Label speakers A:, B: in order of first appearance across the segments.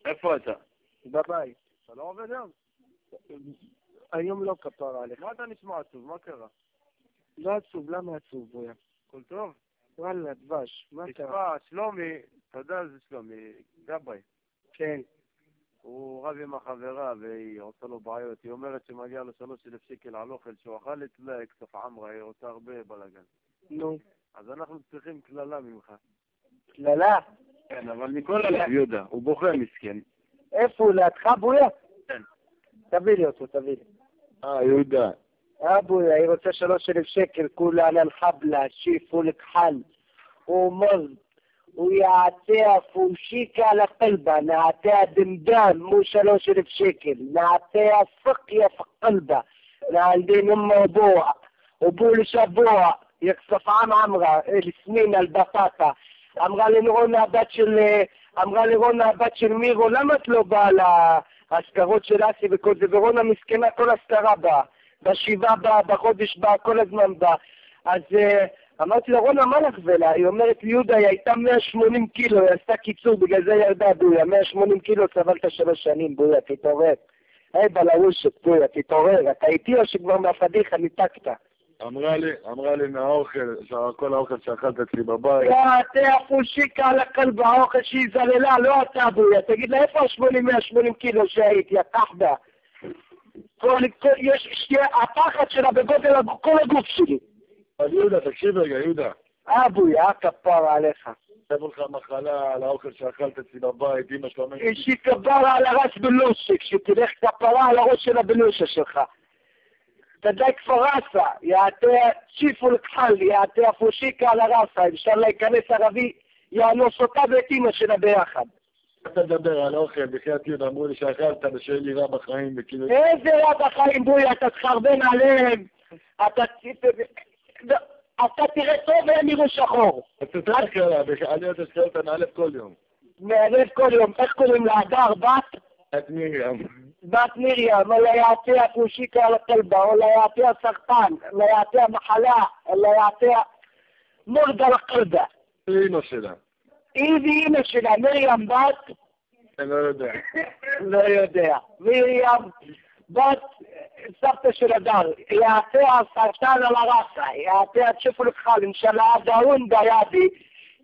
A: איפה אתה?
B: בבית.
A: אתה לא עובד היום?
B: היום לא כפרה עליך.
A: מה אתה נשמע עצוב? מה קרה?
B: לא עצוב, למה עצוב בויה?
A: הכל טוב?
B: וואלה, דבש, מה קרה?
A: תשמע, שלומי, אתה יודע זה שלומי, גבאי.
B: כן.
A: הוא רב עם החברה והיא עושה לו בעיות. היא אומרת שמגיע לו 3,000 שקל על אוכל שהוא אכל אצלה, כסף עמרה, היא עושה הרבה בלגן.
B: נו.
A: אז אנחנו צריכים כללה ממך.
B: כללה?
A: כן, אבל מכל הלב יהודה, הוא בוכה מסכן.
B: איפה הוא? לידך בויה?
A: כן.
B: תביא לי אותו, תביא לי.
A: יהודה.
B: בויה, היא רוצה 3,000 שקל, כולה על חבלה, שיפו לכחל. הוא מוז. ويعطيها فوشيكا على قلبها، نعطيها دمدام مو 3,000 شكل، نعطيها سقيا في قلبها، نعندين أمها وأبوها وبولش أبوها يقصف عمرها السنين البطاطا. אמרה לרונה הבת של מירו, למה את לא באה להשכרות של אסי וכל זה? ורונה מסכנה, כל השכרה באה, בשבעה באה, בחודש באה, כל הזמן באה. אז אמרתי לה, רונה, מה לך ולה? היא אומרת לי, יהודה, היא הייתה 180 קילו, היא עשתה קיצור, בגלל זה ירדה בויה, 180 קילו, סבלת 3 שנים, בויה, תתעורר. היי בלרושת, בויה, תתעורר, אתה איתי או שכבר מהפדיחה ניתקת?
A: אמרה לי מהאוכל, כל האוכל שאכלת אצלי בבית.
B: אתה פושיקה על הקלב, האוכל שהיא זללה, לא אתה בויה, תגיד לה, איפה ה-180 קילו שהייתי, התחדה? הפחד שלה בגודל כל הגוף שלי.
A: אבל יהודה, תקשיב רגע, יהודה.
B: בויה, כפרה עליך.
A: תבוא לך מחלה על האוכל שאכלת אצלי בבית, אמא שלו אומרת...
B: שהיא כפרה על הראש בלושק, שתלך כפרה על הראש של הבלושה שלך. תדעי כפרסה, יעתה שיפו לכחל, יעתה פושיקה על הרסה, אפשר להיכנס ערבי, יאנוס אותה ואת אמא שלה ביחד.
A: אתה תדבר על אוכל, בחייאת יהודה, אמרו לי שאכלת ושיהיה לי רע בחיים וכאילו...
B: איזה רע בחיים בויה, אתה תחרבן עליהם, אתה תראה טוב והם יראו שחור.
A: אתה תתחיל עליו, אני רוצה שחרר אותה נעלב כל יום.
B: נעלב כל יום, איך קוראים לה? הדר, בת?
A: בת מרים.
B: בת מרים, או ליעתי הפושיקה על הכלבה, או ליעתי הסרטן, או ליעתי המחלה, או ליעתי מורד על הכלבה.
A: היא אמא שלה.
B: היא ואמא שלה, מרים בת?
A: אני לא יודע.
B: לא יודע. מרים בת סבתא של הדר, יעתי הסרטן על הרסה, יעתי התשפו לכחל, אינשאללה דאון בידי,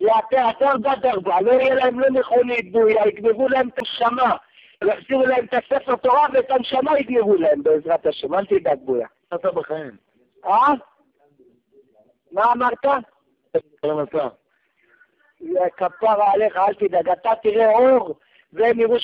B: יעתי הדרבה דרבה, לא יהיה להם לא מכונית בויה, יגנבו להם את הנשמה. יחזירו להם את הספר תורה ואת הנשמה יגנבו להם בעזרת השם, אל תדאג בויה.
A: אתה בחיים.
B: מה אמרת?
A: אתה.
B: כפרה עליך, אל תדאג, אתה תראה אור והם יראו